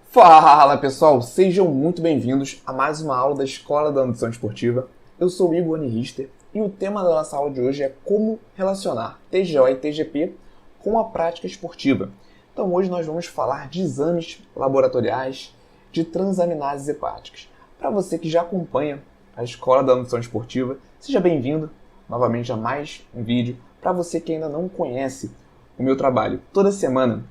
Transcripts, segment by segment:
Fala pessoal, sejam muito bem-vindos a mais uma aula da Escola da Nutrição Esportiva. Eu sou o Igor Richter e o tema da nossa aula de hoje é como relacionar TGO e TGP com a prática esportiva. Então hoje nós vamos falar de exames laboratoriais de transaminases hepáticas. Para você que já acompanha a Escola da Nutrição Esportiva, seja bem-vindo novamente a mais um vídeo. Para você que ainda não conhece o meu trabalho, toda semana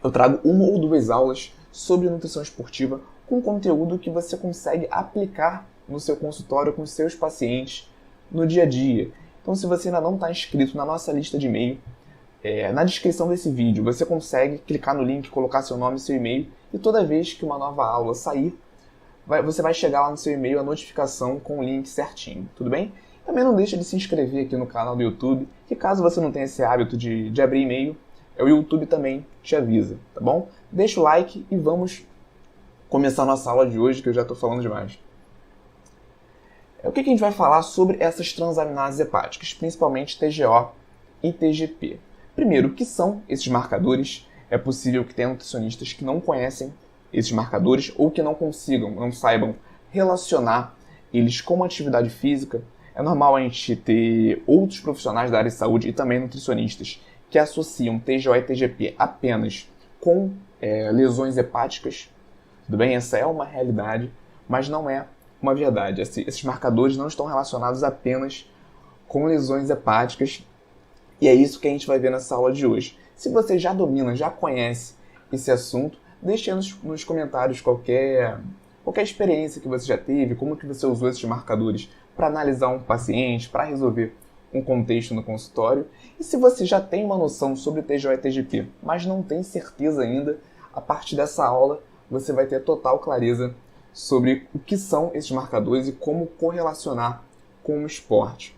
eu trago uma ou duas aulas sobre nutrição esportiva com conteúdo que você consegue aplicar no seu consultório com os seus pacientes no dia a dia. Então, se você ainda não está inscrito na nossa lista de e-mail, na descrição desse vídeo você consegue clicar no link, colocar seu nome e seu e-mail, e toda vez que uma nova aula sair, você vai chegar lá no seu e-mail a notificação com o link certinho, tudo bem? Também não deixa de se inscrever aqui no canal do YouTube, que caso você não tenha esse hábito de abrir e-mail, o YouTube também te avisa, tá bom? Deixa o like e vamos começar a nossa aula de hoje, que eu já estou falando demais. O que a gente vai falar sobre essas transaminases hepáticas, principalmente TGO e TGP? Primeiro, o que são esses marcadores? É possível que tenha nutricionistas que não conhecem esses marcadores ou que não saibam relacionar eles com a atividade física. É normal a gente ter outros profissionais da área de saúde e também nutricionistas que associam TGO e TGP apenas com lesões hepáticas. Tudo bem? Essa é uma realidade, mas não é uma verdade. Esses marcadores não estão relacionados apenas com lesões hepáticas, e é isso que a gente vai ver nessa aula de hoje. Se você já domina, já conhece esse assunto, deixe nos comentários qualquer experiência que você já teve, como que você usou esses marcadores para analisar um paciente, para resolver um contexto no consultório. E se você já tem uma noção sobre TGO e TGP, mas não tem certeza ainda, a partir dessa aula você vai ter total clareza sobre o que são esses marcadores e como correlacionar com o esporte.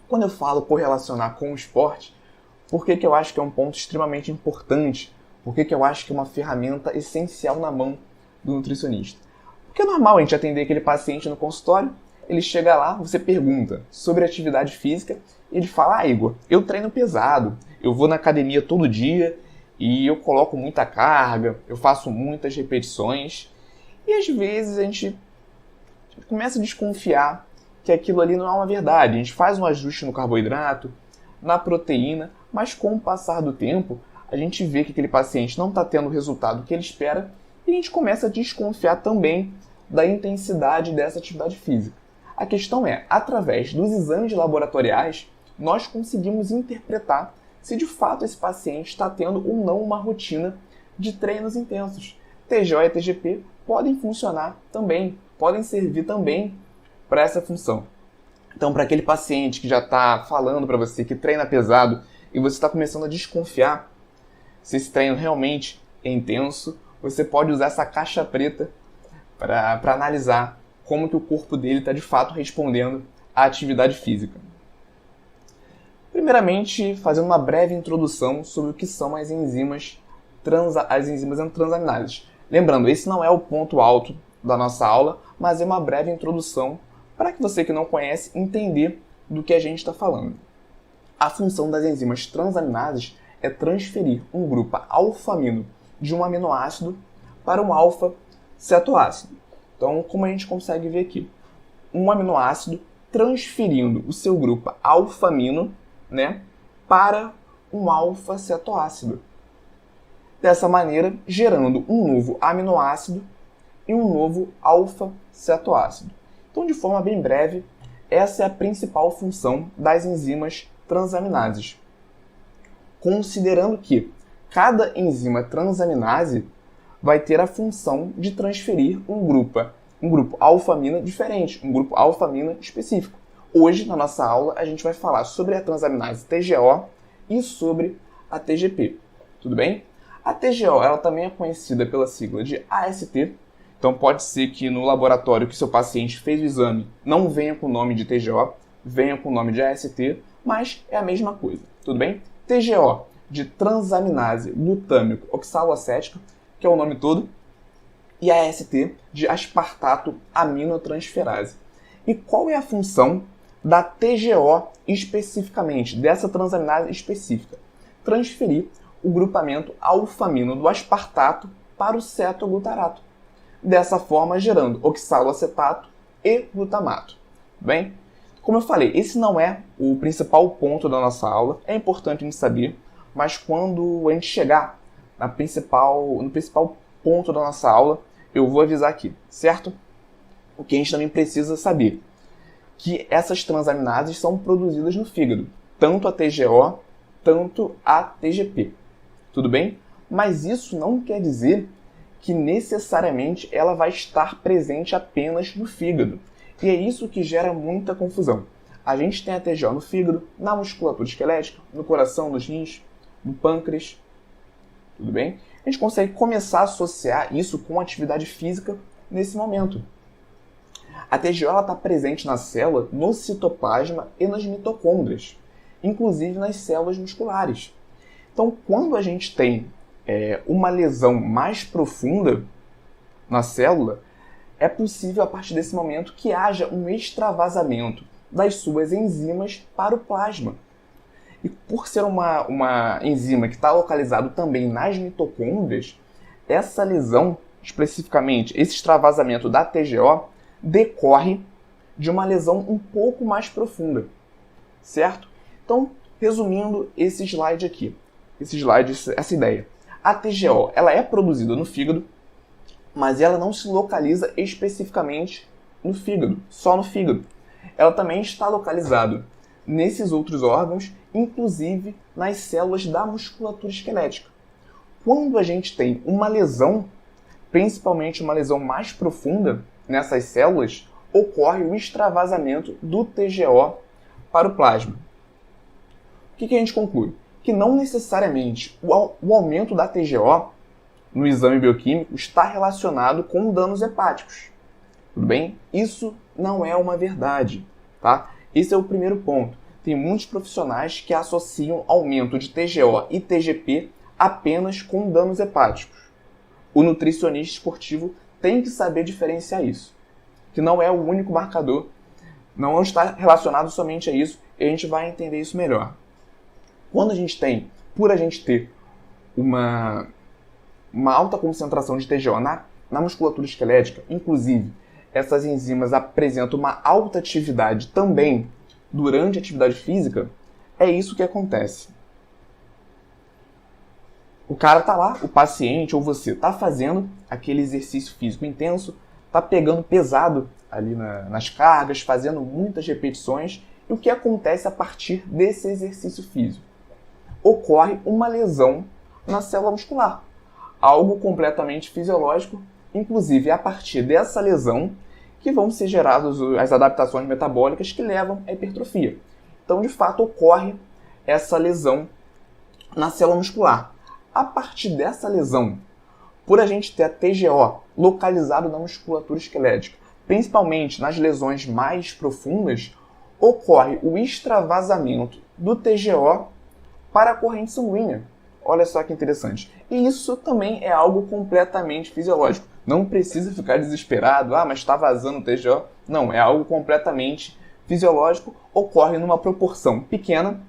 Quando eu falo correlacionar com o esporte, por que eu acho que é um ponto extremamente importante? Por que eu acho que é uma ferramenta essencial na mão do nutricionista? Porque é normal a gente atender aquele paciente no consultório, ele chega lá, você pergunta sobre atividade física, e ele fala: Igor, eu treino pesado, eu vou na academia todo dia e eu coloco muita carga, eu faço muitas repetições. E às vezes a gente começa a desconfiar que aquilo ali não é uma verdade. A gente faz um ajuste no carboidrato, na proteína, mas com o passar do tempo, a gente vê que aquele paciente não está tendo o resultado que ele espera e a gente começa a desconfiar também da intensidade dessa atividade física. A questão é, através dos exames laboratoriais, nós conseguimos interpretar se de fato esse paciente está tendo ou não uma rotina de treinos intensos. TGO e TGP podem funcionar também, podem servir também para essa função. Então, para aquele paciente que já está falando para você que treina pesado e você está começando a desconfiar se esse treino realmente é intenso, você pode usar essa caixa preta para analisar como que o corpo dele está de fato respondendo à atividade física. Primeiramente, fazendo uma breve introdução sobre o que são as enzimas transaminases. Lembrando, esse não é o ponto alto da nossa aula, mas é uma breve introdução para que você que não conhece entender do que a gente está falando. A função das enzimas transaminases é transferir um grupo alfa-amino de um aminoácido para um alfa-cetoácido. Então, como a gente consegue ver aqui, um aminoácido transferindo o seu grupo alfa-amino, para um alfa-cetoácido. Dessa maneira, gerando um novo aminoácido e um novo alfa-cetoácido. Então, de forma bem breve, essa é a principal função das enzimas transaminases. Considerando que cada enzima transaminase vai ter a função de transferir um grupo alfa-amina diferente, um grupo alfa-amina específico. Hoje, na nossa aula, a gente vai falar sobre a transaminase TGO e sobre a TGP. Tudo bem? A TGO ela também é conhecida pela sigla de AST. Então, pode ser que no laboratório que seu paciente fez o exame não venha com o nome de TGO, venha com o nome de AST, mas é a mesma coisa. Tudo bem? TGO, de transaminase glutâmico oxaloacética, que é o nome todo, e AST, de aspartato aminotransferase. E qual é a função da TGO especificamente, dessa transaminase específica? Transferir o grupamento alfamino do aspartato para o cetoglutarato. Dessa forma, gerando oxaloacetato e glutamato. Bem, como eu falei, esse não é o principal ponto da nossa aula, é importante a gente saber, mas quando a gente chegar no principal ponto da nossa aula, eu vou avisar aqui, certo? O que a gente também precisa saber, que essas transaminases são produzidas no fígado, tanto a TGO, tanto a TGP, tudo bem? Mas isso não quer dizer que necessariamente ela vai estar presente apenas no fígado. E é isso que gera muita confusão. A gente tem a TGO no fígado, na musculatura esquelética, no coração, nos rins, no pâncreas, tudo bem? A gente consegue começar a associar isso com atividade física nesse momento. A TGO está presente na célula, no citoplasma e nas mitocôndrias, inclusive nas células musculares. Então, quando a gente tem uma lesão mais profunda na célula, é possível, a partir desse momento, que haja um extravasamento das suas enzimas para o plasma. E por ser uma enzima que está localizada também nas mitocôndrias, essa lesão, especificamente, esse extravasamento da TGO, decorre de uma lesão um pouco mais profunda, certo? Então, resumindo esse slide aqui, essa ideia. A TGO, ela é produzida no fígado, mas ela não se localiza especificamente no fígado, só no fígado. Ela também está localizada nesses outros órgãos, inclusive nas células da musculatura esquelética. Quando a gente tem uma lesão, principalmente uma lesão mais profunda nessas células, ocorre o extravasamento do TGO para o plasma. O que a gente conclui? Que não necessariamente o aumento da TGO no exame bioquímico está relacionado com danos hepáticos. Tudo bem? Isso não é uma verdade, tá? Esse é o primeiro ponto. Tem muitos profissionais que associam aumento de TGO e TGP apenas com danos hepáticos. O nutricionista esportivo tem que saber diferenciar isso, que não é o único marcador, não está relacionado somente a isso, e a gente vai entender isso melhor. Quando a gente tem, por a gente ter uma alta concentração de TGO na musculatura esquelética, inclusive essas enzimas apresentam uma alta atividade também durante a atividade física, é isso que acontece. O cara tá lá, o paciente ou você tá fazendo aquele exercício físico intenso, tá pegando pesado ali nas cargas, fazendo muitas repetições, e o que acontece a partir desse exercício físico? Ocorre uma lesão na célula muscular, algo completamente fisiológico, inclusive a partir dessa lesão que vão ser geradas as adaptações metabólicas que levam à hipertrofia. Então, de fato, ocorre essa lesão na célula muscular. A partir dessa lesão, por a gente ter a TGO localizado na musculatura esquelética, principalmente nas lesões mais profundas, ocorre o extravasamento do TGO para a corrente sanguínea. Olha só que interessante. E isso também é algo completamente fisiológico. Não precisa ficar desesperado, mas está vazando o TGO. Não, é algo completamente fisiológico, ocorre numa proporção pequena,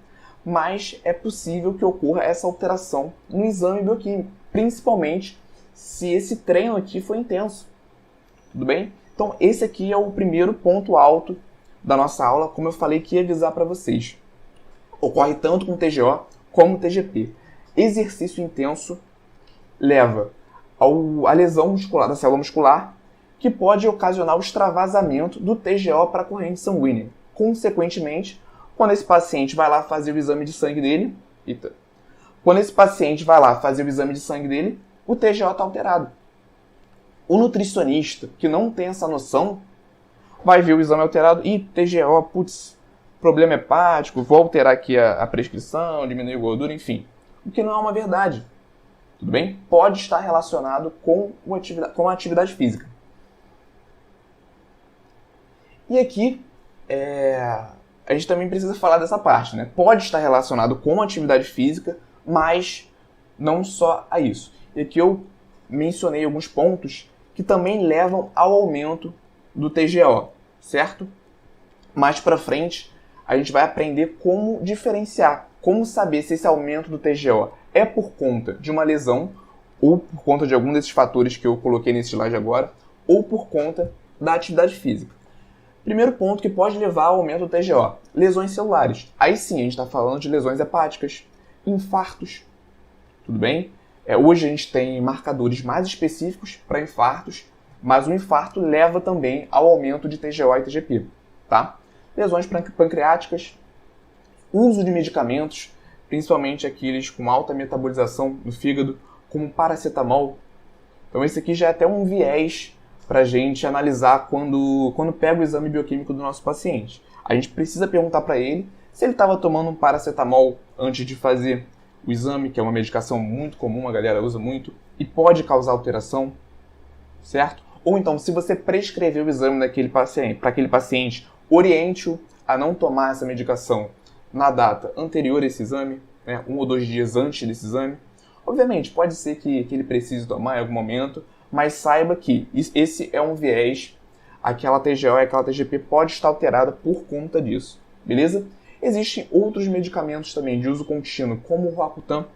mas é possível que ocorra essa alteração no exame bioquímico, principalmente se esse treino aqui foi intenso. Tudo bem? Então esse aqui é o primeiro ponto alto da nossa aula, como eu falei que ia avisar para vocês. Ocorre tanto com TGO como TGP. Exercício intenso leva à lesão muscular da célula muscular, que pode ocasionar o extravasamento do TGO para a corrente sanguínea. Consequentemente, quando esse paciente vai lá fazer o exame de sangue dele, o TGO está alterado. O nutricionista que não tem essa noção vai ver o exame alterado e TGO, problema hepático, vou alterar aqui a prescrição, diminuir a gordura, enfim. O que não é uma verdade. Tudo bem? Pode estar relacionado com a atividade física. E aqui, a gente também precisa falar dessa parte, né? Pode estar relacionado com a atividade física, mas não só a isso. E aqui eu mencionei alguns pontos que também levam ao aumento do TGO, certo? Mais para frente, a gente vai aprender como diferenciar, como saber se esse aumento do TGO é por conta de uma lesão ou por conta de algum desses fatores que eu coloquei nesse slide agora, ou por conta da atividade física. Primeiro ponto que pode levar ao aumento do TGO, lesões celulares. Aí sim, a gente está falando de lesões hepáticas, infartos, tudo bem? Hoje a gente tem marcadores mais específicos para infartos, mas o infarto leva também ao aumento de TGO e TGP, tá? Lesões pancreáticas, uso de medicamentos, principalmente aqueles com alta metabolização no fígado, como paracetamol. Então esse aqui já é até um viés para a gente analisar quando pega o exame bioquímico do nosso paciente. A gente precisa perguntar para ele se ele estava tomando um paracetamol antes de fazer o exame, que é uma medicação muito comum, a galera usa muito, e pode causar alteração, certo? Ou então, se você prescreveu o exame para aquele paciente, oriente-o a não tomar essa medicação na data anterior a esse exame, 1 ou 2 dias antes desse exame. Obviamente, pode ser que ele precise tomar em algum momento, mas saiba que esse é um viés, aquela TGO e aquela TGP pode estar alterada por conta disso, beleza? Existem outros medicamentos também de uso contínuo, como o Roacutan,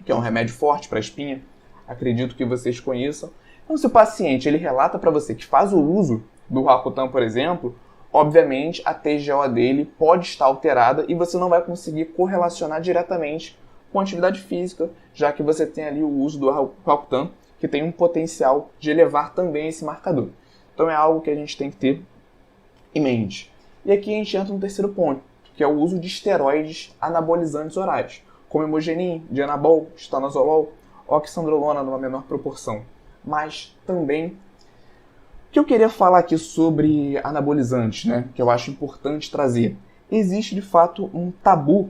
que é um remédio forte para espinha, acredito que vocês conheçam. Então, se o paciente ele relata para você que faz o uso do Roacutan, por exemplo, obviamente a TGO dele pode estar alterada e você não vai conseguir correlacionar diretamente com a atividade física, já que você tem ali o uso do Roacutan, que tem um potencial de elevar também esse marcador. Então é algo que a gente tem que ter em mente. E aqui a gente entra no terceiro ponto, que é o uso de esteroides anabolizantes orais, como Hemogenin, Dianabol, Stanozolol, Oxandrolona numa menor proporção. Mas também, o que eu queria falar aqui sobre anabolizantes, que eu acho importante trazer. Existe de fato um tabu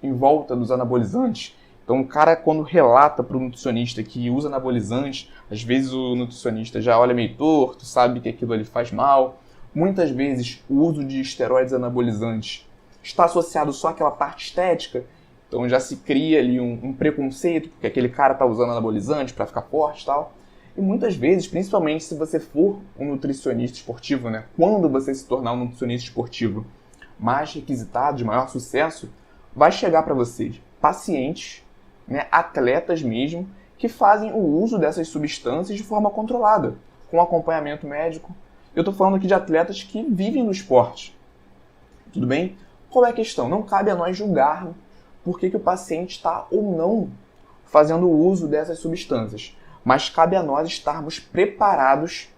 em volta dos anabolizantes. Então o cara, quando relata para o nutricionista que usa anabolizante, às vezes o nutricionista já olha meio torto, sabe que aquilo ali faz mal. Muitas vezes o uso de esteroides anabolizantes está associado só àquela parte estética, então já se cria ali um preconceito, porque aquele cara está usando anabolizante para ficar forte e tal. E muitas vezes, principalmente se você for um nutricionista esportivo, quando você se tornar um nutricionista esportivo mais requisitado, de maior sucesso, vai chegar para vocês pacientes, atletas mesmo, que fazem o uso dessas substâncias de forma controlada, com acompanhamento médico. Eu estou falando aqui de atletas que vivem no esporte. Tudo bem? Qual é a questão? Não cabe a nós julgarmos por que o paciente está ou não fazendo o uso dessas substâncias, mas cabe a nós estarmos preparados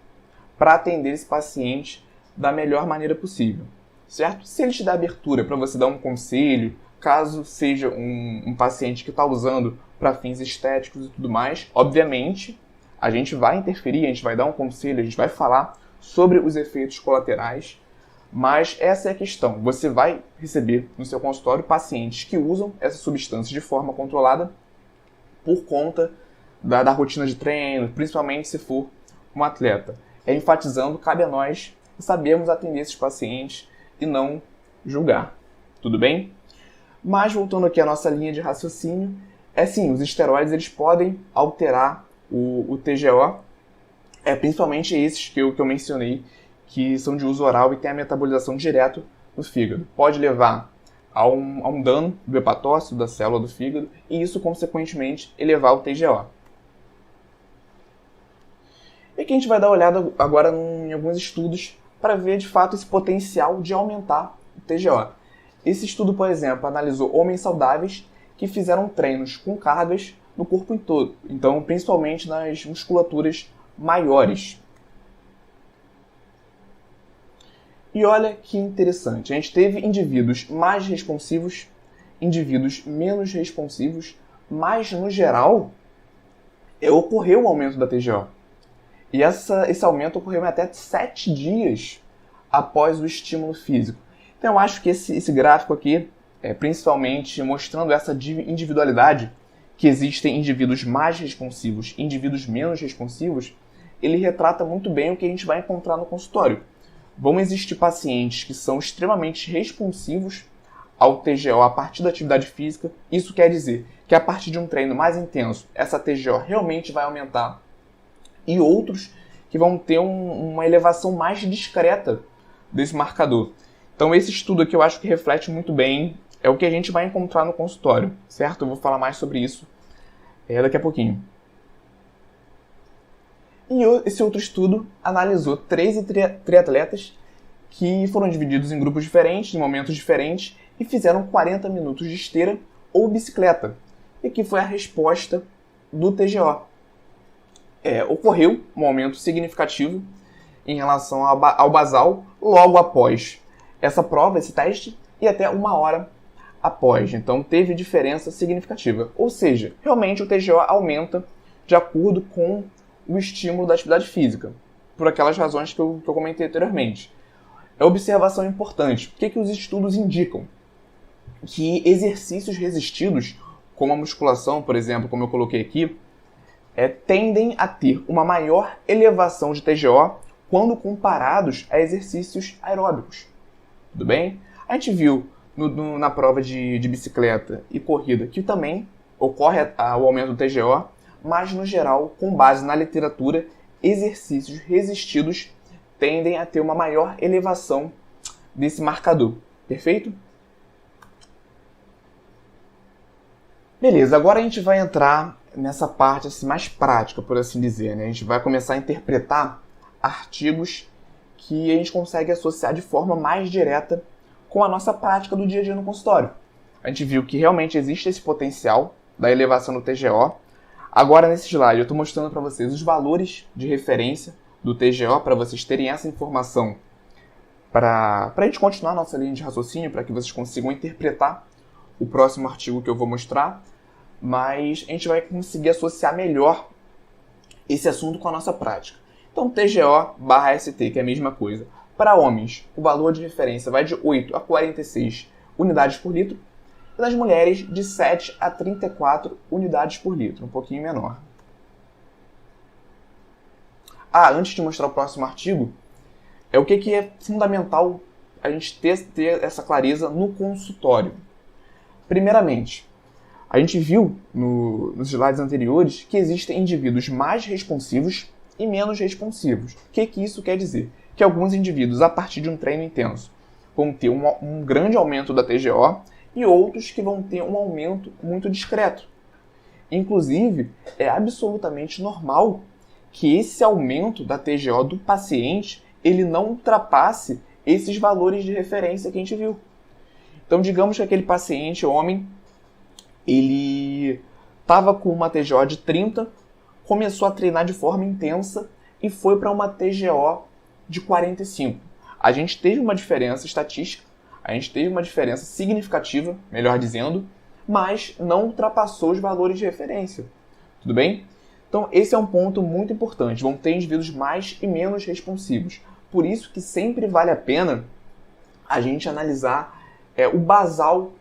para atender esse paciente da melhor maneira possível, certo? Se ele te dá abertura para você dar um conselho, caso seja um paciente que está usando para fins estéticos e tudo mais, obviamente a gente vai interferir, a gente vai dar um conselho, a gente vai falar sobre os efeitos colaterais, mas essa é a questão. Você vai receber no seu consultório pacientes que usam essas substâncias de forma controlada por conta da rotina de treino, principalmente se for um atleta. Enfatizando, cabe a nós sabermos atender esses pacientes e não julgar. Tudo bem? Mas voltando aqui à nossa linha de raciocínio, sim, os esteroides eles podem alterar o TGO, principalmente esses que eu mencionei, que são de uso oral e têm a metabolização direto no fígado. Pode levar a um dano do hepatócito, da célula do fígado, e isso, consequentemente, elevar o TGO. E aqui a gente vai dar uma olhada agora em alguns estudos para ver, de fato, esse potencial de aumentar o TGO. Esse estudo, por exemplo, analisou homens saudáveis que fizeram treinos com cargas no corpo em todo, então principalmente nas musculaturas maiores. E olha que interessante, a gente teve indivíduos mais responsivos, indivíduos menos responsivos, mas no geral ocorreu um aumento da TGO. E esse aumento ocorreu em até 7 dias após o estímulo físico. Então eu acho que esse gráfico aqui, principalmente mostrando essa individualidade, que existem indivíduos mais responsivos e indivíduos menos responsivos, ele retrata muito bem o que a gente vai encontrar no consultório. Vão existir pacientes que são extremamente responsivos ao TGO a partir da atividade física. Isso quer dizer que a partir de um treino mais intenso, essa TGO realmente vai aumentar. E outros que vão ter uma elevação mais discreta desse marcador. Então esse estudo aqui eu acho que reflete muito bem, é o que a gente vai encontrar no consultório, certo? Eu vou falar mais sobre isso daqui a pouquinho. E esse outro estudo analisou 13 triatletas que foram divididos em grupos diferentes, em momentos diferentes, e fizeram 40 minutos de esteira ou bicicleta. E que foi a resposta do TGO. Ocorreu um aumento significativo em relação ao basal logo após essa prova, esse teste, e até 1 hora após. Então teve diferença significativa. Ou seja, realmente o TGO aumenta de acordo com o estímulo da atividade física, por aquelas razões que eu comentei anteriormente. É observação importante. O que os estudos indicam? Que exercícios resistidos, como a musculação, por exemplo, como eu coloquei aqui, tendem a ter uma maior elevação de TGO quando comparados a exercícios aeróbicos. Tudo bem? A gente viu na prova de bicicleta e corrida que também ocorre o aumento do TGO, mas no geral, com base na literatura, exercícios resistidos tendem a ter uma maior elevação desse marcador. Perfeito? Beleza, agora a gente vai entrar nessa parte assim, mais prática, por assim dizer, né? A gente vai começar a interpretar artigos que a gente consegue associar de forma mais direta com a nossa prática do dia a dia no consultório. A gente viu que realmente existe esse potencial da elevação do TGO. Agora, nesse slide, eu estou mostrando para vocês os valores de referência do TGO, para vocês terem essa informação, para a gente continuar a nossa linha de raciocínio, para que vocês consigam interpretar o próximo artigo que eu vou mostrar, mas a gente vai conseguir associar melhor esse assunto com a nossa prática. Então, TGO/ST, que é a mesma coisa. Para homens, o valor de referência vai de 8 a 46 unidades por litro, e das mulheres, de 7 a 34 unidades por litro, um pouquinho menor. Antes de mostrar o próximo artigo, o que é fundamental a gente ter essa clareza no consultório. Primeiramente, a gente viu nos slides anteriores que existem indivíduos mais responsivos e menos responsivos. O que isso quer dizer? Que alguns indivíduos, a partir de um treino intenso, vão ter um grande aumento da TGO e outros que vão ter um aumento muito discreto. Inclusive, é absolutamente normal que esse aumento da TGO do paciente ele não ultrapasse esses valores de referência que a gente viu. Então, digamos que aquele paciente, homem, ele estava com uma TGO de 30, começou a treinar de forma intensa e foi para uma TGO de 45. A gente teve uma diferença estatística, a gente teve uma diferença significativa, melhor dizendo, mas não ultrapassou os valores de referência. Tudo bem? Então, esse é um ponto muito importante. Vão ter indivíduos mais e menos responsivos. Por isso que sempre vale a pena a gente analisar o basal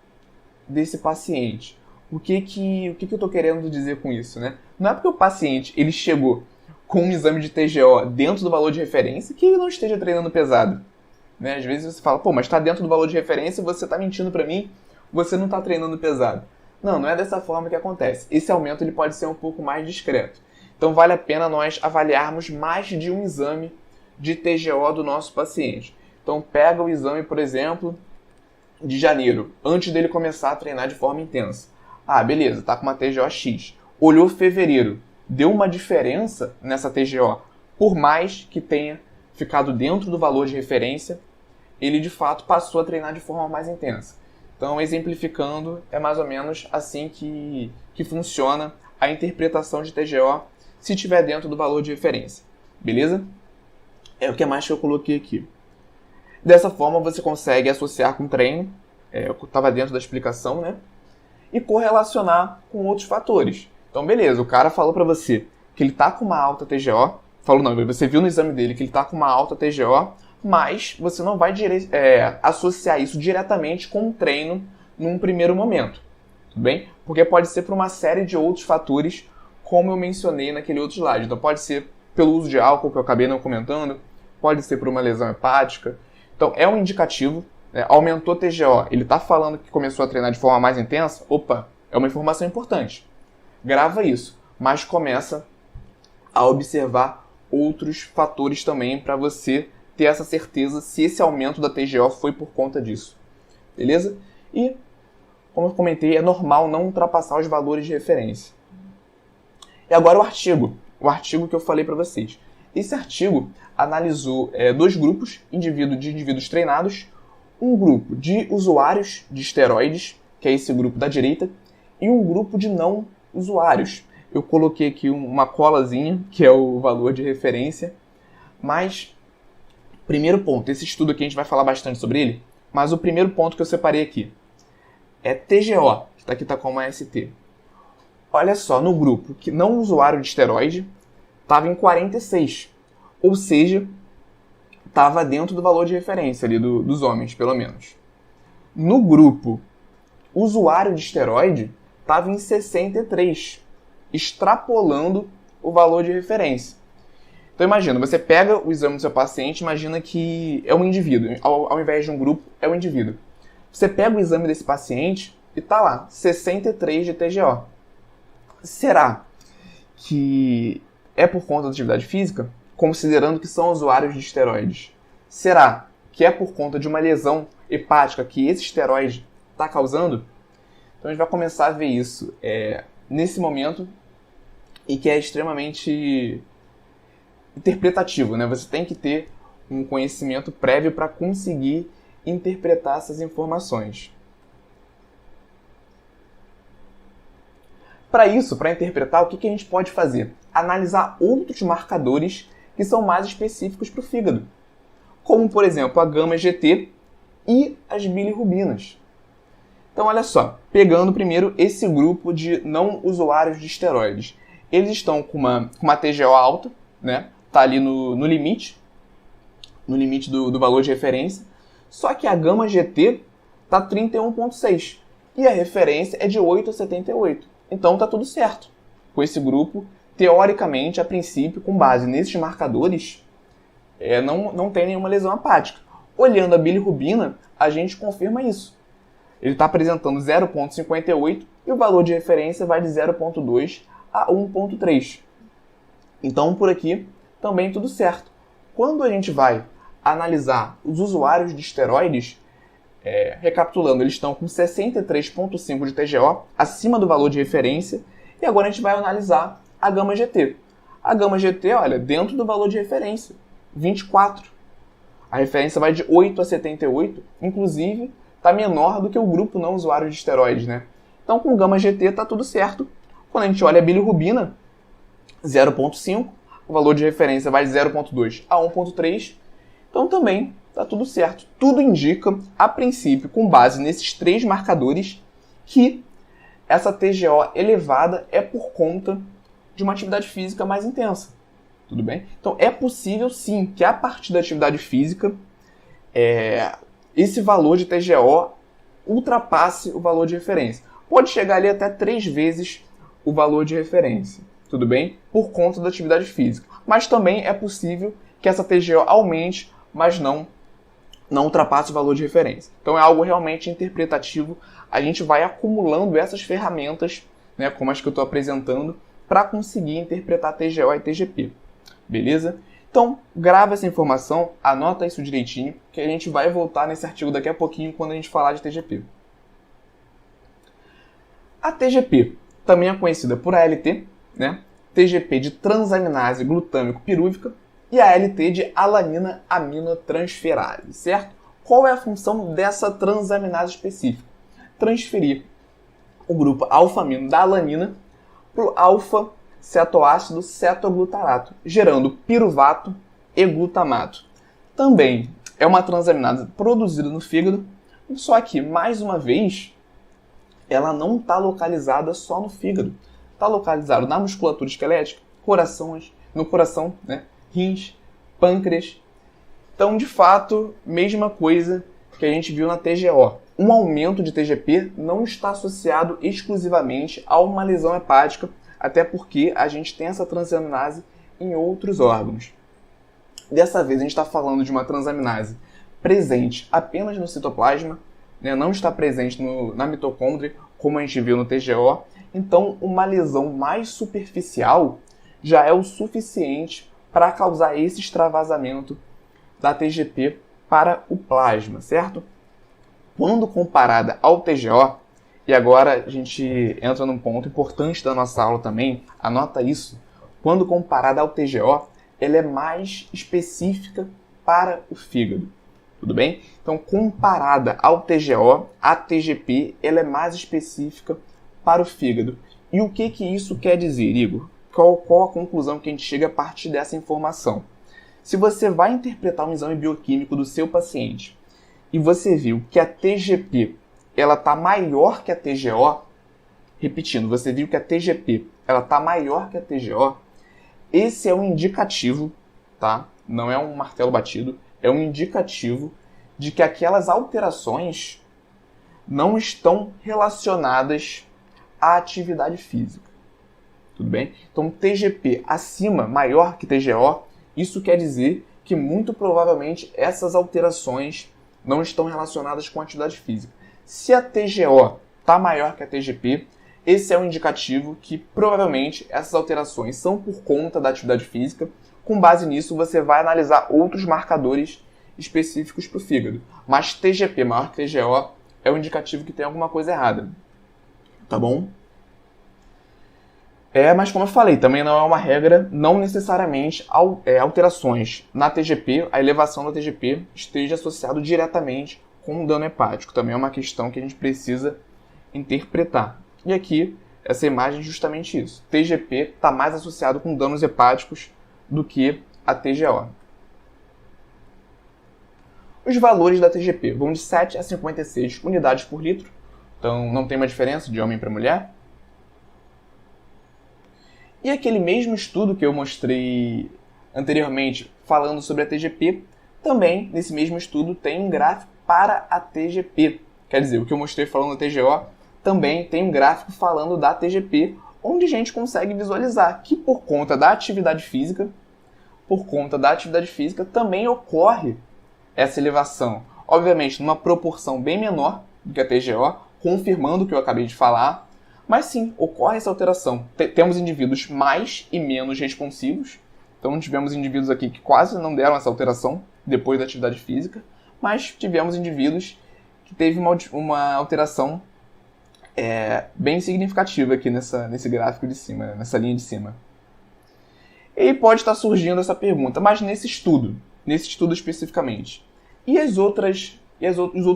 desse paciente. O que eu estou querendo dizer com isso, né? Não é porque o paciente ele chegou com um exame de TGO dentro do valor de referência que ele não esteja treinando pesado. Né? Às vezes você fala, mas está dentro do valor de referência, você está mentindo para mim, você não está treinando pesado. Não é dessa forma que acontece. Esse aumento ele pode ser um pouco mais discreto. Então vale a pena nós avaliarmos mais de um exame de TGO do nosso paciente. Então pega o exame, por exemplo, de janeiro, antes dele começar a treinar de forma intensa. Beleza, está com uma TGO X. Olhou fevereiro, deu uma diferença nessa TGO, por mais que tenha ficado dentro do valor de referência, ele de fato passou a treinar de forma mais intensa. Então, exemplificando, é mais ou menos assim que funciona a interpretação de TGO se estiver dentro do valor de referência. Beleza? É o que mais que eu coloquei aqui. Dessa forma, você consegue associar com o treino, estava dentro da explicação, né? E correlacionar com outros fatores. Então, beleza, o cara falou para você que ele está com uma alta TGO, você viu no exame dele que ele está com uma alta TGO, mas você não vai associar isso diretamente com o treino num primeiro momento, tudo bem? Porque pode ser por uma série de outros fatores, como eu mencionei naquele outro slide. Então pode ser pelo uso de álcool, que eu acabei não comentando, pode ser por uma lesão hepática. Então é um indicativo, né? Aumentou a TGO, ele está falando que começou a treinar de forma mais intensa, é uma informação importante. Grava isso, mas começa a observar outros fatores também para você ter essa certeza se esse aumento da TGO foi por conta disso. Beleza? E, como eu comentei, é normal não ultrapassar os valores de referência. E agora o artigo que eu falei para vocês. Esse artigo analisou dois grupos de indivíduos treinados, um grupo de usuários de esteroides, que é esse grupo da direita, e um grupo de não usuários. Eu coloquei aqui uma colazinha, que é o valor de referência, mas, primeiro ponto, esse estudo aqui a gente vai falar bastante sobre ele, mas o primeiro ponto que eu separei aqui é TGO, que aqui está como AST. Olha só, no grupo que não usuário de esteroide, estava em 46, ou seja, estava dentro do valor de referência ali dos homens, pelo menos. No grupo usuário de esteroide, estava em 63, extrapolando o valor de referência. Então imagina, você pega o exame do seu paciente, imagina que é um indivíduo, ao invés de um grupo, é um indivíduo. Você pega o exame desse paciente e está lá, 63 de TGO. Será que é por conta da atividade física, considerando que são usuários de esteroides? Será que é por conta de uma lesão hepática que esse esteroide está causando? Então a gente vai começar a ver isso nesse momento e que é extremamente interpretativo, né? Você tem que ter um conhecimento prévio para conseguir interpretar essas informações. Para isso, para interpretar, o que a gente pode fazer? Analisar outros marcadores que são mais específicos para o fígado, como, por exemplo, a gama-GT e as bilirrubinas. Então, olha só, pegando primeiro esse grupo de não usuários de esteroides. Eles estão com uma TGO alta, né? Tá ali no limite do valor de referência, só que a gama-GT está 31,6 e a referência é de 8,78. Então tá tudo certo. Com esse grupo, teoricamente, a princípio, com base nesses marcadores, não tem nenhuma lesão hepática. Olhando a bilirrubina, a gente confirma isso. Ele está apresentando 0,58 e o valor de referência vai de 0,2 a 1,3. Então, por aqui, também tudo certo. Quando a gente vai analisar os usuários de esteroides, recapitulando, eles estão com 63,5 de TGO, acima do valor de referência, e agora a gente vai analisar a gama-GT. A gama-GT, olha, dentro do valor de referência, 24. A referência vai de 8 a 78, inclusive está menor do que o grupo não usuário de esteroides, né? Então, com gama-GT está tudo certo. Quando a gente olha a bilirrubina, 0,5, o valor de referência vai de 0,2 a 1,3, então também está tudo certo. Tudo indica, a princípio, com base nesses três marcadores, que essa TGO elevada é por conta de uma atividade física mais intensa. Tudo bem? Então é possível sim que a partir da atividade física esse valor de TGO ultrapasse o valor de referência. Pode chegar ali até 3 vezes o valor de referência. Tudo bem? Por conta da atividade física. Mas também é possível que essa TGO aumente, mas não ultrapasse o valor de referência. Então é algo realmente interpretativo. A gente vai acumulando essas ferramentas, né, como as que eu estou apresentando, para conseguir interpretar TGO e TGP. Beleza? Então, grava essa informação, anota isso direitinho, que a gente vai voltar nesse artigo daqui a pouquinho quando a gente falar de TGP. A TGP também é conhecida por ALT, né? TGP de transaminase glutâmico pirúvica e a ALT de alanina aminotransferase, certo? Qual é a função dessa transaminase específica? Transferir o grupo alfa-amino da alanina para o alfa-cetoácido cetoglutarato, gerando piruvato e glutamato. Também é uma transaminase produzida no fígado, só que, mais uma vez, ela não está localizada só no fígado. Está localizado na musculatura esquelética, no coração, né? Rins, pâncreas. Então, de fato, mesma coisa que a gente viu na TGO. Um aumento de TGP não está associado exclusivamente a uma lesão hepática, até porque a gente tem essa transaminase em outros órgãos. Dessa vez, a gente está falando de uma transaminase presente apenas no citoplasma, né? Não está presente na mitocôndria, como a gente viu no TGO. Então, uma lesão mais superficial já é o suficiente para causar esse extravasamento da TGP para o plasma, certo? Quando comparada ao TGO, e agora a gente entra num ponto importante da nossa aula também, anota isso, quando comparada ao TGO, ela é mais específica para o fígado, tudo bem? Então, comparada ao TGO, a TGP ela é mais específica para o fígado. E o que isso quer dizer, Igor? Qual a conclusão que a gente chega a partir dessa informação? Se você vai interpretar um exame bioquímico do seu paciente e você viu que a TGP ela está maior que a TGO, repetindo, você viu que a TGP ela está maior que a TGO, esse é um indicativo, tá? Não é um martelo batido, é um indicativo de que aquelas alterações não estão relacionadas à atividade física. Tudo bem? Então, TGP acima, maior que TGO, isso quer dizer que muito provavelmente essas alterações não estão relacionadas com a atividade física. Se a TGO está maior que a TGP, esse é um indicativo que provavelmente essas alterações são por conta da atividade física. Com base nisso, você vai analisar outros marcadores específicos para o fígado. Mas TGP maior que TGO é um indicativo que tem alguma coisa errada. Tá bom? Mas como eu falei, também não é uma regra, não necessariamente alterações na TGP, a elevação da TGP esteja associado diretamente com o dano hepático. Também é uma questão que a gente precisa interpretar. E aqui, essa imagem é justamente isso. TGP está mais associado com danos hepáticos do que a TGO. Os valores da TGP vão de 7 a 56 unidades por litro, então não tem uma diferença de homem para mulher. E aquele mesmo estudo que eu mostrei anteriormente falando sobre a TGP, também nesse mesmo estudo tem um gráfico para a TGP. Quer dizer, o que eu mostrei falando da TGO também tem um gráfico falando da TGP, onde a gente consegue visualizar que por conta da atividade física, também ocorre essa elevação. Obviamente, numa proporção bem menor do que a TGO, confirmando o que eu acabei de falar, mas sim, ocorre essa alteração. Temos indivíduos mais e menos responsivos. Então tivemos indivíduos aqui que quase não deram essa alteração depois da atividade física, mas tivemos indivíduos que teve uma alteração bem significativa aqui nesse gráfico de cima, nessa linha de cima. E pode estar surgindo essa pergunta, mas nesse estudo especificamente, e os outros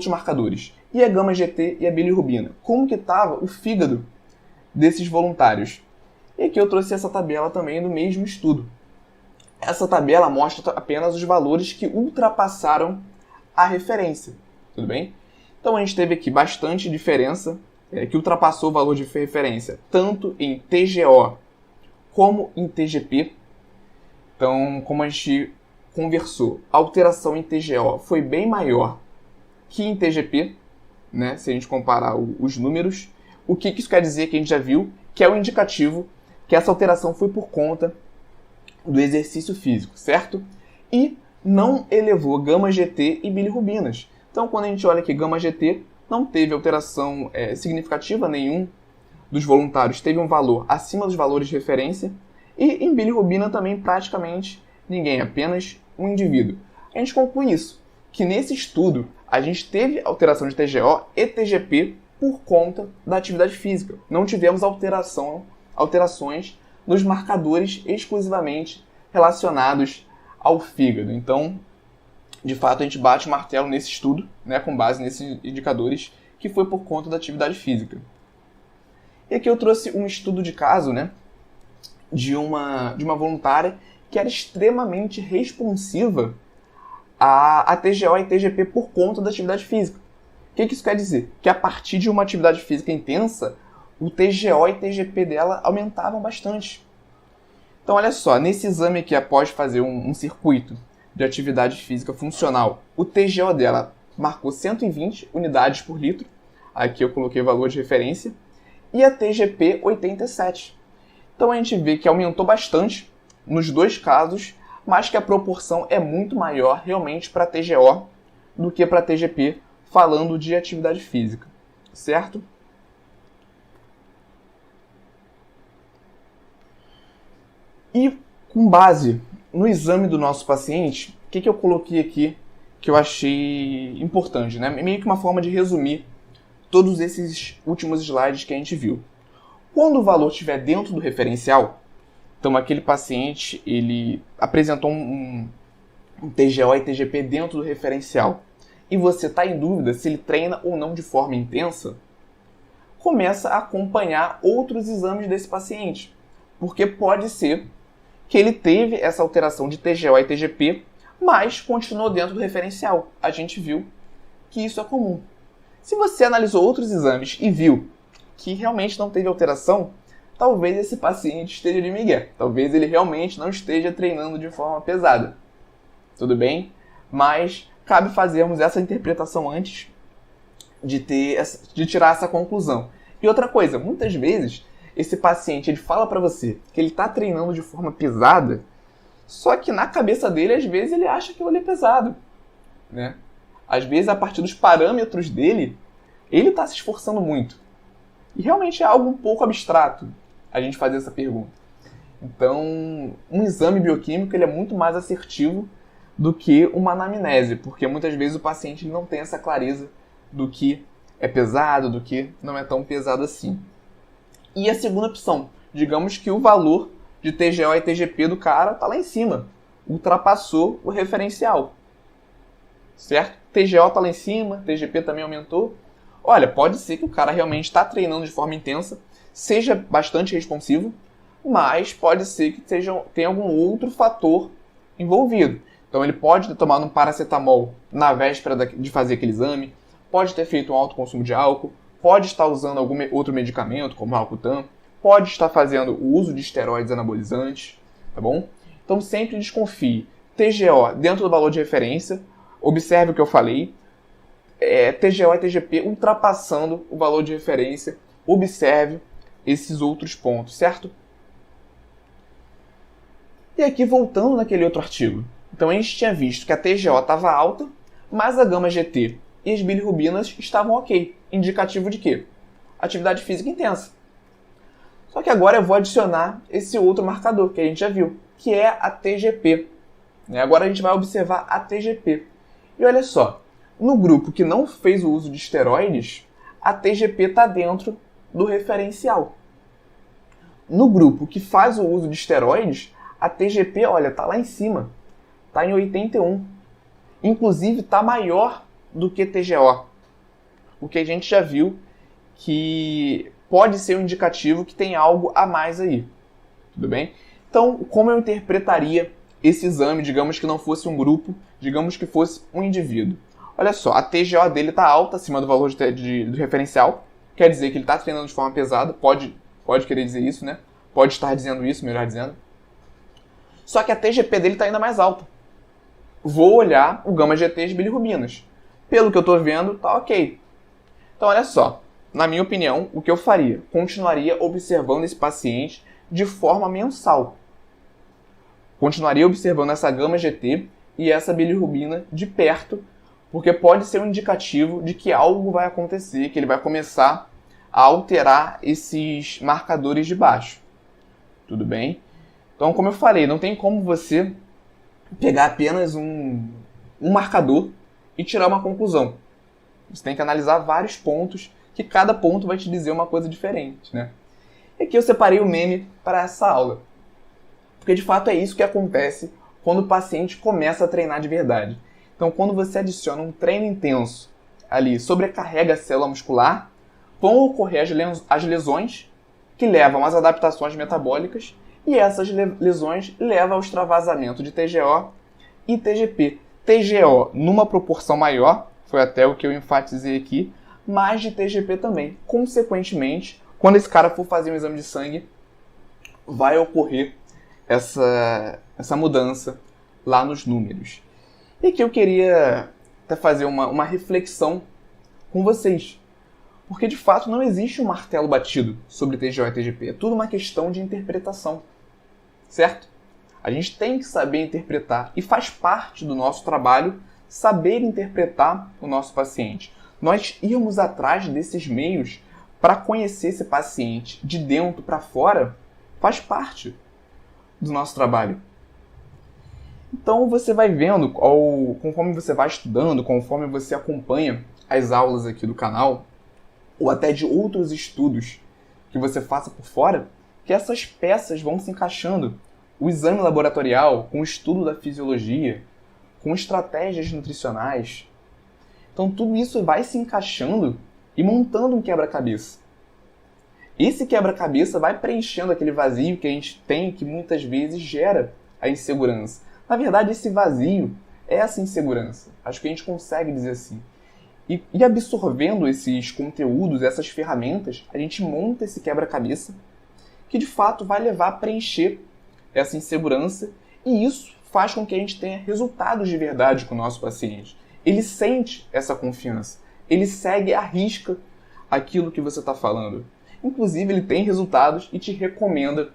marcadores? E a gama-GT e a bilirrubina? Como que estava o fígado desses voluntários? E aqui eu trouxe essa tabela também do mesmo estudo. Essa tabela mostra apenas os valores que ultrapassaram a referência, tudo bem? Então a gente teve aqui bastante diferença, que ultrapassou o valor de referência, tanto em TGO como em TGP. Então, como a gente conversou, a alteração em TGO foi bem maior que em TGP, né? Se a gente comparar os números. O que isso quer dizer que a gente já viu? Que é um indicativo que essa alteração foi por conta do exercício físico, certo? E não elevou gama-GT e bilirrubinas. Então, quando a gente olha aqui gama-GT, não teve alteração significativa, nenhum dos voluntários teve um valor acima dos valores de referência, e em bilirrubina também praticamente ninguém, apenas um indivíduo. A gente conclui isso, que nesse estudo a gente teve alteração de TGO e TGP por conta da atividade física. Não tivemos alterações nos marcadores exclusivamente relacionados ao fígado. Então, de fato, a gente bate o martelo nesse estudo, né, com base nesses indicadores, que foi por conta da atividade física. E aqui eu trouxe um estudo de caso, né, de uma voluntária que era extremamente responsiva a TGO e TGP por conta da atividade física. O que isso quer dizer? Que a partir de uma atividade física intensa, o TGO e TGP dela aumentavam bastante. Então, olha só, nesse exame aqui, após fazer um circuito de atividade física funcional, o TGO dela marcou 120 unidades por litro, aqui eu coloquei o valor de referência, e a TGP 87. Então, a gente vê que aumentou bastante nos dois casos, mas que a proporção é muito maior realmente para TGO do que para TGP, falando de atividade física, certo? E com base no exame do nosso paciente, o que eu coloquei aqui que eu achei importante, né? Meio que uma forma de resumir todos esses últimos slides que a gente viu. Quando o valor estiver dentro do referencial, então aquele paciente ele apresentou um TGO e TGP dentro do referencial, e você está em dúvida se ele treina ou não de forma intensa, começa a acompanhar outros exames desse paciente, porque pode ser que ele teve essa alteração de TGO e TGP, mas continuou dentro do referencial. A gente viu que isso é comum. Se você analisou outros exames e viu que realmente não teve alteração, talvez esse paciente esteja de migué. Talvez ele realmente não esteja treinando de forma pesada. Tudo bem? Mas cabe fazermos essa interpretação antes de tirar essa conclusão. E outra coisa, muitas vezes esse paciente ele fala para você que ele está treinando de forma pesada, só que na cabeça dele, às vezes, ele acha que ele é pesado, né? Às vezes, a partir dos parâmetros dele, ele está se esforçando muito. E realmente é algo um pouco abstrato a gente fazer essa pergunta. Então, um exame bioquímico ele é muito mais assertivo do que uma anamnese, porque muitas vezes o paciente não tem essa clareza do que é pesado, do que não é tão pesado assim. E a segunda opção, digamos que o valor de TGO e TGP do cara está lá em cima, ultrapassou o referencial, certo? TGO está lá em cima, TGP também aumentou. Olha, pode ser que o cara realmente está treinando de forma intensa, seja bastante responsivo, mas pode ser que tenha algum outro fator envolvido. Então ele pode ter tomado um paracetamol na véspera de fazer aquele exame, pode ter feito um alto consumo de álcool, pode estar usando algum outro medicamento, como Alcutam, pode estar fazendo o uso de esteroides anabolizantes, tá bom? Então sempre desconfie. TGO dentro do valor de referência, observe o que eu falei, TGO e TGP ultrapassando o valor de referência, observe esses outros pontos, certo? E aqui voltando naquele outro artigo, então a gente tinha visto que a TGO estava alta, mas a gama GT e as bilirrubinas estavam ok, indicativo de quê? Atividade física intensa. Só que agora eu vou adicionar esse outro marcador que a gente já viu, que é a TGP. Agora a gente vai observar a TGP. E olha só, no grupo que não fez o uso de esteroides, a TGP está dentro do referencial. No grupo que faz o uso de esteroides, a TGP, olha, está lá em cima. Está em 81. Inclusive, está maior do que TGO. O que a gente já viu que pode ser um indicativo que tem algo a mais aí. Tudo bem? Então, como eu interpretaria esse exame, digamos que não fosse um grupo, digamos que fosse um indivíduo? Olha só, a TGO dele está alta, acima do valor do referencial, quer dizer que ele está treinando de forma pesada, pode querer dizer isso, né? Pode estar dizendo isso, melhor dizendo. Só que a TGP dele está ainda mais alta. Vou olhar o gama GT e as bilirrubinas. Pelo que eu estou vendo, tá ok. Então, olha só, na minha opinião, o que eu faria? Continuaria observando esse paciente de forma mensal. Continuaria observando essa gama GT e essa bilirrubina de perto, porque pode ser um indicativo de que algo vai acontecer, que ele vai começar a alterar esses marcadores de baixo. Tudo bem? Então, como eu falei, não tem como você pegar apenas um marcador e tirar uma conclusão. Você tem que analisar vários pontos, que cada ponto vai te dizer uma coisa diferente, né? E aqui eu separei o meme para essa aula. Porque de fato é isso que acontece quando o paciente começa a treinar de verdade. Então, quando você adiciona um treino intenso ali, sobrecarrega a célula muscular, vão ocorrer as lesões que levam às adaptações metabólicas e essas lesões levam ao extravasamento de TGO e TGP. TGO numa proporção maior, foi até o que eu enfatizei aqui, mas de TGP também. Consequentemente, quando esse cara for fazer um exame de sangue, vai ocorrer essa mudança lá nos números. E aqui eu queria até fazer uma reflexão com vocês. Porque, de fato, não existe um martelo batido sobre TGO e TGP. É tudo uma questão de interpretação. Certo? A gente tem que saber interpretar. E faz parte do nosso trabalho saber interpretar o nosso paciente. Nós irmos atrás desses meios para conhecer esse paciente de dentro para fora faz parte do nosso trabalho. Então você vai vendo, conforme você vai estudando, conforme você acompanha as aulas aqui do canal, ou até de outros estudos que você faça por fora, que essas peças vão se encaixando. O exame laboratorial, com o estudo da fisiologia, com estratégias nutricionais. Então tudo isso vai se encaixando e montando um quebra-cabeça. Esse quebra-cabeça vai preenchendo aquele vazio que a gente tem, que muitas vezes gera a insegurança. Na verdade, esse vazio é essa insegurança. Acho que a gente consegue dizer assim. E absorvendo esses conteúdos, essas ferramentas, a gente monta esse quebra-cabeça que de fato vai levar a preencher essa insegurança, e isso faz com que a gente tenha resultados de verdade com o nosso paciente. Ele sente essa confiança, ele segue à risca aquilo que você está falando. Inclusive, ele tem resultados e te recomenda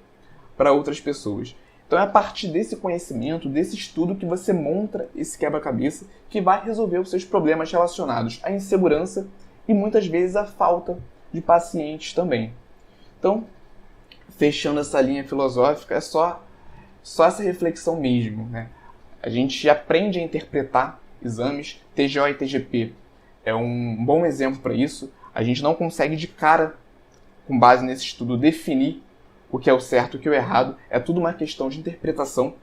para outras pessoas. Então é a partir desse conhecimento, desse estudo, que você monta esse quebra-cabeça que vai resolver os seus problemas relacionados à insegurança e muitas vezes à falta de pacientes também. Então, fechando essa linha filosófica, é só essa reflexão mesmo, né? A gente aprende a interpretar exames. TGO e TGP é um bom exemplo para isso. A gente não consegue de cara, com base nesse estudo, definir o que é o certo e o que é o errado. É tudo uma questão de interpretação,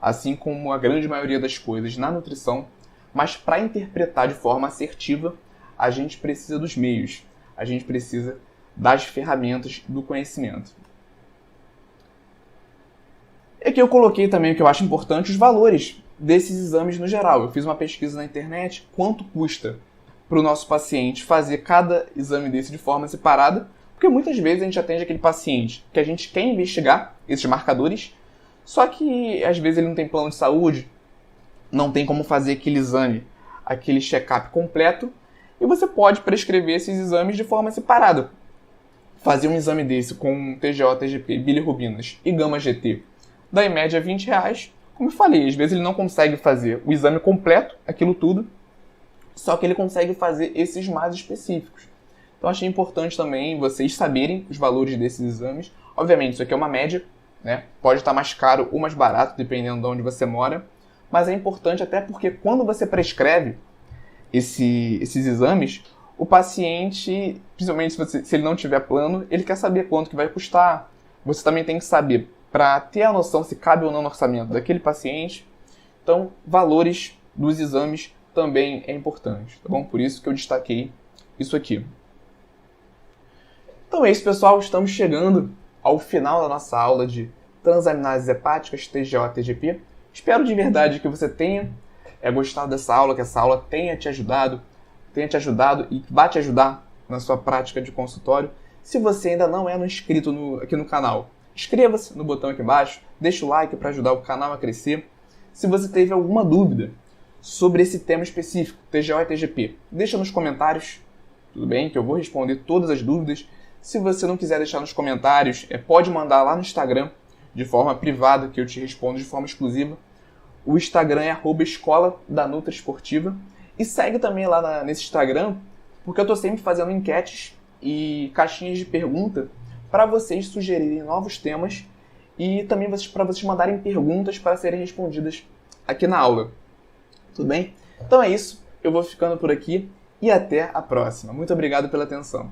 assim como a grande maioria das coisas na nutrição. Mas para interpretar de forma assertiva, a gente precisa dos meios. A gente precisa das ferramentas do conhecimento. E aqui eu coloquei também o que eu acho importante, os valores desses exames no geral. Eu fiz uma pesquisa na internet, quanto custa para o nosso paciente fazer cada exame desse de forma separada, porque muitas vezes a gente atende aquele paciente que a gente quer investigar esses marcadores, só que às vezes ele não tem plano de saúde, não tem como fazer aquele exame, aquele check-up completo, e você pode prescrever esses exames de forma separada. Fazer um exame desse com TGO, TGP, bilirrubinas e gama-GT dá em média R$20. Como eu falei, às vezes ele não consegue fazer o exame completo, aquilo tudo, só que ele consegue fazer esses mais específicos. Então achei importante também vocês saberem os valores desses exames. Obviamente, isso aqui é uma média, né? Pode estar mais caro ou mais barato, dependendo de onde você mora, mas é importante até porque quando você prescreve esses exames, o paciente, principalmente se ele não tiver plano, ele quer saber quanto que vai custar. Você também tem que saber, para ter a noção se cabe ou não no orçamento daquele paciente. Então, valores dos exames também é importante, tá bom? Por isso que eu destaquei isso aqui. Então é isso, pessoal. Estamos chegando ao final da nossa aula de transaminases hepáticas, TGO e TGP. Espero de verdade que você tenha gostado dessa aula, que essa aula tenha te ajudado e vai te ajudar na sua prática de consultório. Se você ainda não é inscrito aqui no canal, inscreva-se no botão aqui embaixo, deixa o like para ajudar o canal a crescer. Se você teve alguma dúvida sobre esse tema específico, TGO e TGP, deixa nos comentários, tudo bem? Que eu vou responder todas as dúvidas. Se você não quiser deixar nos comentários, pode mandar lá no Instagram, de forma privada, que eu te respondo de forma exclusiva. O Instagram é @escola da Nutra Esportiva. E segue também lá nesse Instagram, porque eu estou sempre fazendo enquetes e caixinhas de pergunta para vocês sugerirem novos temas e também para vocês mandarem perguntas para serem respondidas aqui na aula. Tudo bem? Então é isso, eu vou ficando por aqui e até a próxima. Muito obrigado pela atenção.